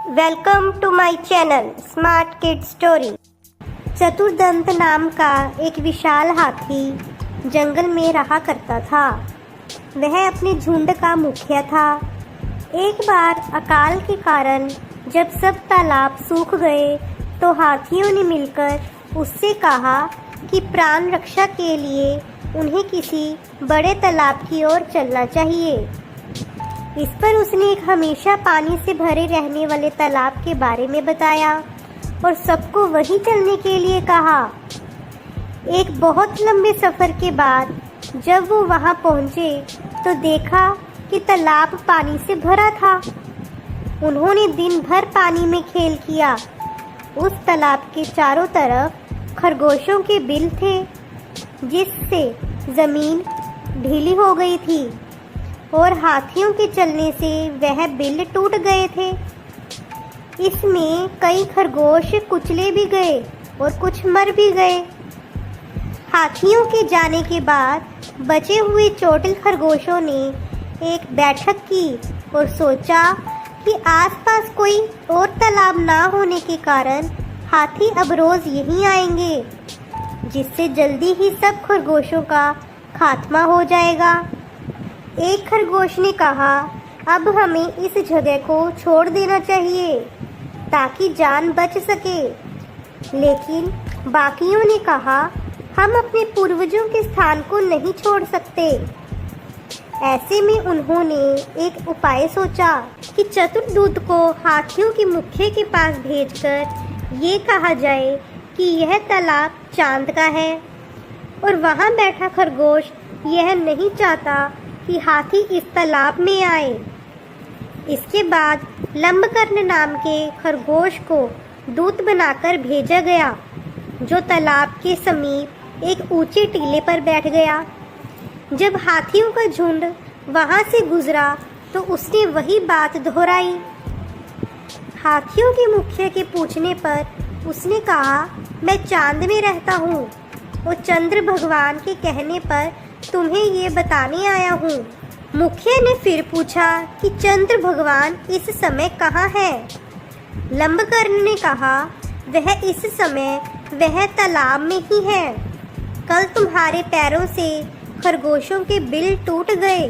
Welcome to my channel smart kid story. Chaturdant नाम का एक विशाल हाथी जंगल में रहा करता था। वह अपने झुंड का मुखिया था। एक बार अकाल के कारण जब सब तालाब सूख गए तो हाथियों ने मिलकर उससे कहा कि प्राण रक्षा के लिए उन्हें किसी बड़े तालाब की ओर चलना चाहिए। इस पर उसने एक हमेशा पानी से भरे रहने वाले तालाब के बारे में बताया और सबको वहीं चलने के लिए कहा। एक बहुत लंबे सफर के बाद जब वो वहां पहुंचे तो देखा कि तालाब पानी से भरा था। उन्होंने दिन भर पानी में खेल किया। उस तालाब के चारों तरफ खरगोशों के बिल थे, जिससे जमीन ढीली हो गई थी और हाथियों के चलने से वह बिल टूट गए थे। इसमें कई खरगोश कुचले भी गए और कुछ मर भी गए। हाथियों के जाने के बाद बचे हुए चोटिल खरगोशों ने एक बैठक की और सोचा कि आसपास कोई और तालाब ना होने के कारण हाथी अब रोज यहीं आएंगे, जिससे जल्दी ही सब खरगोशों का खात्मा हो जाएगा। एक खरगोश ने कहा, अब हमें इस जगह को छोड़ देना चाहिए ताकि जान बच सके। लेकिन बाकियों ने कहा, हम अपने पूर्वजों के स्थान को नहीं छोड़ सकते। ऐसे में उन्होंने एक उपाय सोचा कि चतुर्दूत को हाथियों के मुखिया के पास भेजकर ये कहा जाए कि यह तालाब चांद का है और वहाँ बैठा खरगोश यह नहीं चाहता कि हाथी इस तालाब में आए। इसके बाद लंबकर्ण नाम के खरगोश को दूत बनाकर भेजा गया, जो तालाब के समीप एक ऊंचे टीले पर बैठ गया। जब हाथियों का झुंड वहां से गुजरा तो उसने वही बात दोहराई। हाथियों के मुखिया के पूछने पर उसने कहा, मैं चांद में रहता हूँ और चंद्र भगवान के कहने पर तुम्हें ये बताने आया हूँ। मुखिया ने फिर पूछा कि चंद्र भगवान इस समय कहाँ है? लंबकर्ण ने कहा, वह इस समय वह तालाब में ही है। कल तुम्हारे पैरों से खरगोशों के बिल टूट गए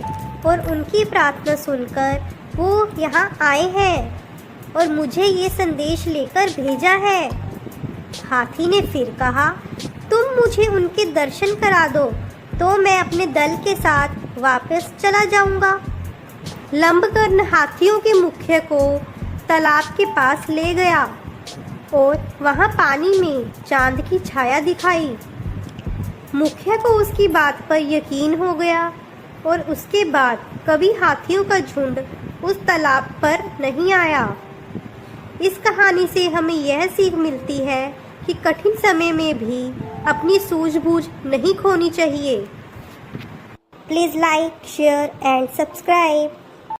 और उनकी प्रार्थना सुनकर वो यहाँ आए हैं और मुझे ये संदेश लेकर भेजा है। हाथी ने फिर कहा, तुम मुझे उनके दर्शन करा दो तो मैं अपने दल के साथ वापस चला जाऊंगा। लंबकर्ण हाथियों के मुखिया को तालाब के पास ले गया और वहां पानी में चांद की छाया दिखाई। मुखिया को उसकी बात पर यकीन हो गया और उसके बाद कभी हाथियों का झुंड उस तालाब पर नहीं आया। इस कहानी से हमें यह सीख मिलती है कि कठिन समय में भी अपनी सूझबूझ नहीं खोनी चाहिए। Please like, share and subscribe.